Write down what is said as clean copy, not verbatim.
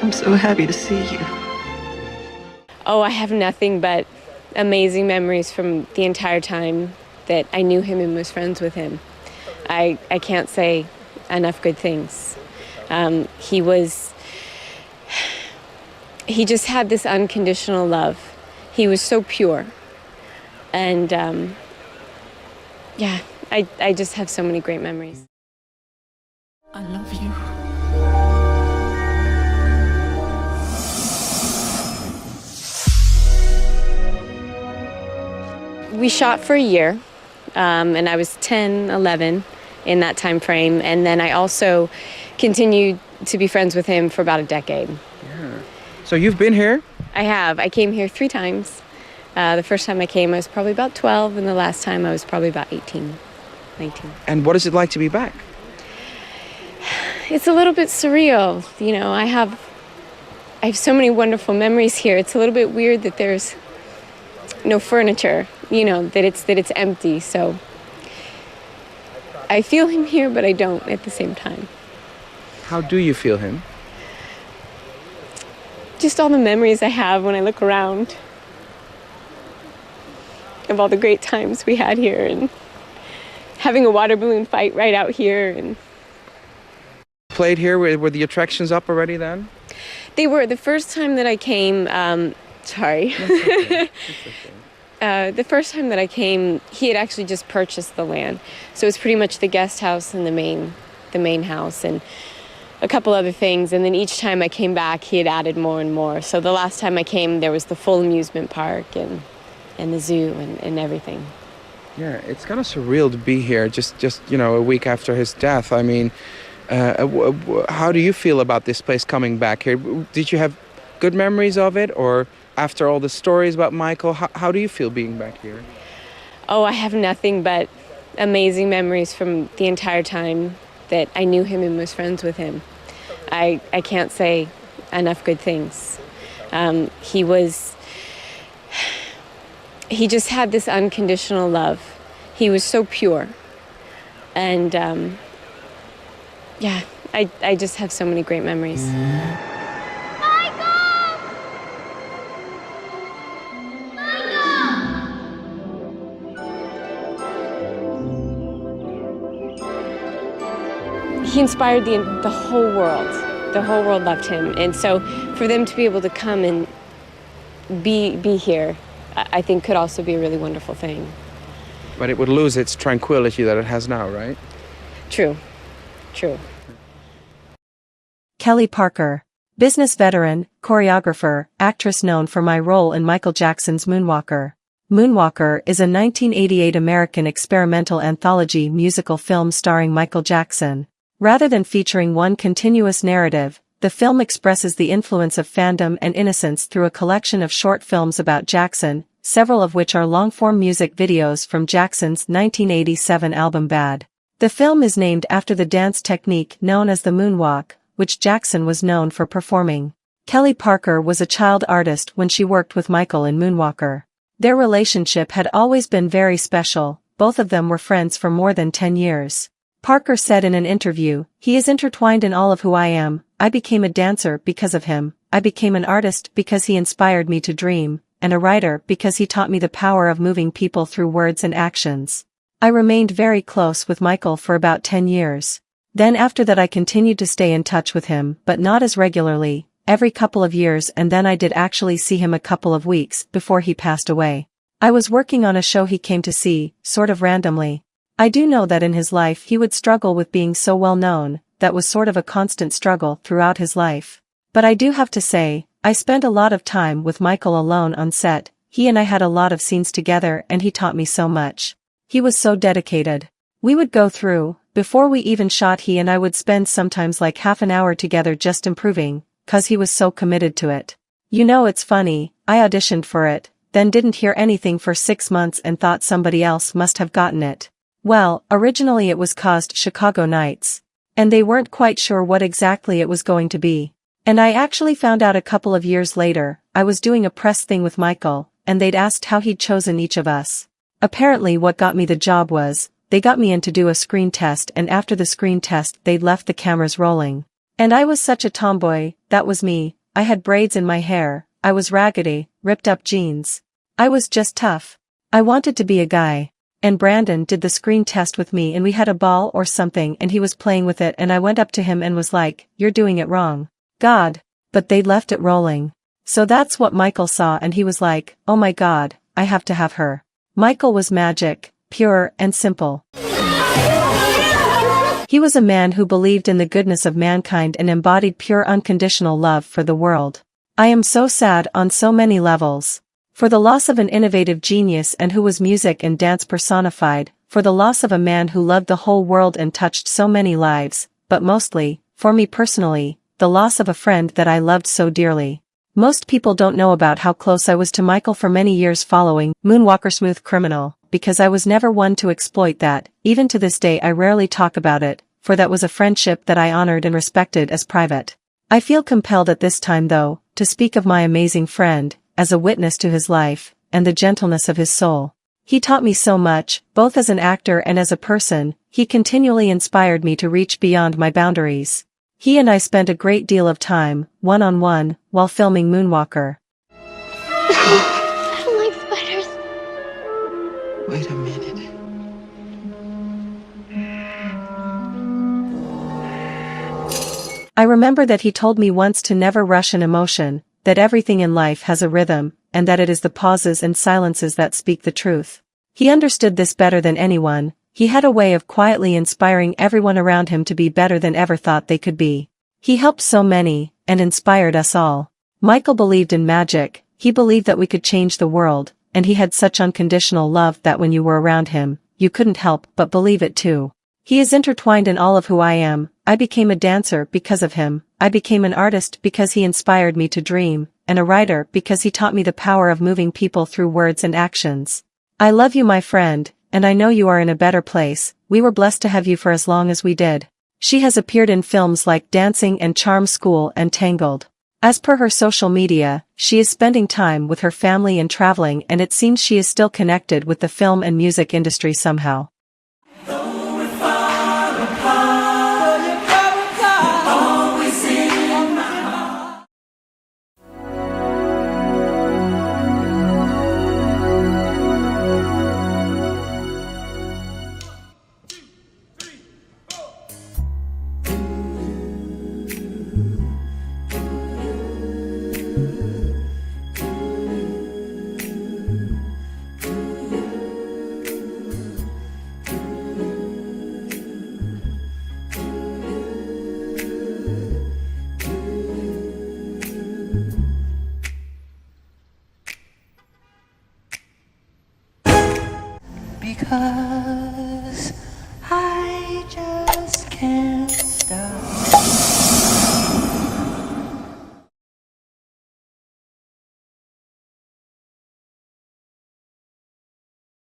I'm so happy to see you. Oh, I have nothing but amazing memories from the entire time that I knew him and was friends with him. I can't say enough good things. He just had this unconditional love. He was so pure. And yeah, I just have so many great memories. I love you. We shot for a year, and I was 10, 11 in that time frame. And then I also continued to be friends with him for about a decade. Yeah. So you've been here? I have. I came here 3 times. The first time I came, I was probably about 12, and the last time I was probably about 18, 19. And what is it like to be back? It's a little bit surreal. You know, I have so many wonderful memories here. It's a little bit weird that there's no furniture, you know, that it's empty. So I feel him here, but I don't at the same time. How do you feel him? Just all the memories I have when I look around of all the great times we had here, and having a water balloon fight right out here. And Played here? Were the attractions up already then? they were. The first time that I came, sorry. That's okay. That's okay. The first time that I came, he had actually just purchased the land. So it's pretty much the guest house and the main house and a couple other things. And then each time I came back, he had added more and more. So the last time I came, there was the full amusement park and the zoo and everything. Yeah, it's kind of surreal to be here just you know, a week after his death. I mean, how do you feel about this place coming back here? Did you have good memories of it, or after all the stories about Michael, how do you feel being back here? Oh, I have nothing but amazing memories from the entire time that I knew him and was friends with him. I can't say enough good things. He just had this unconditional love. He was so pure. And yeah, I just have so many great memories. He inspired the whole world. The whole world loved him. And so for them to be able to come and be here, I think could also be a really wonderful thing. But it would lose its tranquility that it has now, right? True. True. Kelly Parker, business veteran, choreographer, actress known for my role in Michael Jackson's Moonwalker. Moonwalker is a 1988 American experimental anthology musical film starring Michael Jackson. Rather than featuring one continuous narrative, the film expresses the influence of fandom and innocence through a collection of short films about Jackson, several of which are long-form music videos from Jackson's 1987 album Bad. The film is named after the dance technique known as the moonwalk, which Jackson was known for performing. Kelly Parker was a child artist when she worked with Michael in Moonwalker. Their relationship had always been very special. Both of them were friends for more than 10 years. Parker said in an interview, "He is intertwined in all of who I am. I became a dancer because of him. I became an artist because he inspired me to dream, and a writer because he taught me the power of moving people through words and actions." I remained very close with Michael for about 10 years. Then after that I continued to stay in touch with him, but not as regularly, every couple of years, and then I did actually see him a couple of weeks before he passed away. I was working on a show he came to see, sort of randomly. I do know that in his life he would struggle with being so well known. That was sort of a constant struggle throughout his life. But I do have to say, I spent a lot of time with Michael alone on set. He and I had a lot of scenes together and he taught me so much. He was so dedicated. We would go through, before we even shot, he and I would spend sometimes like half an hour together just improving, 'cause he was so committed to it. You know, it's funny, I auditioned for it, then didn't hear anything for 6 months and thought somebody else must have gotten it. Well, originally it was called Chicago Nights. And they weren't quite sure what exactly it was going to be. And I actually found out a couple of years later. I was doing a press thing with Michael, and they'd asked how he'd chosen each of us. Apparently what got me the job was, they got me in to do a screen test, and after the screen test they'd left the cameras rolling. And I was such a tomboy, that was me. I had braids in my hair, I was raggedy, ripped up jeans. I was just tough. I wanted to be a guy. And Brandon did the screen test with me and we had a ball or something and he was playing with it and I went up to him and was like, "You're doing it wrong." God. But they'd left it rolling. So that's what Michael saw and he was like, "Oh my God, I have to have her." Michael was magic, pure and simple. He was a man who believed in the goodness of mankind and embodied pure unconditional love for the world. I am so sad on so many levels. For the loss of an innovative genius and who was music and dance personified, for the loss of a man who loved the whole world and touched so many lives, but mostly, for me personally, the loss of a friend that I loved so dearly. Most people don't know about how close I was to Michael for many years following Moonwalker Smooth Criminal, because I was never one to exploit that. Even to this day I rarely talk about it, for that was a friendship that I honored and respected as private. I feel compelled at this time though, to speak of my amazing friend, as a witness to his life, and the gentleness of his soul. He taught me so much, both as an actor and as a person. He continually inspired me to reach beyond my boundaries. He and I spent a great deal of time, one-on-one, while filming Moonwalker. I don't like spiders. Wait a minute. I remember that he told me once to never rush an emotion, that everything in life has a rhythm, and that it is the pauses and silences that speak the truth. He understood this better than anyone. He had a way of quietly inspiring everyone around him to be better than ever thought they could be. He helped so many, and inspired us all. Michael believed in magic, he believed that we could change the world, and he had such unconditional love that when you were around him, you couldn't help but believe it too. He is intertwined in all of who I am. I became a dancer because of him, I became an artist because he inspired me to dream, and a writer because he taught me the power of moving people through words and actions. I love you my friend, and I know you are in a better place. We were blessed to have you for as long as we did. She has appeared in films like Dancing and Charm School and Tangled. As per her social media, she is spending time with her family and traveling, and it seems she is still connected with the film and music industry somehow. Because I just can't stop.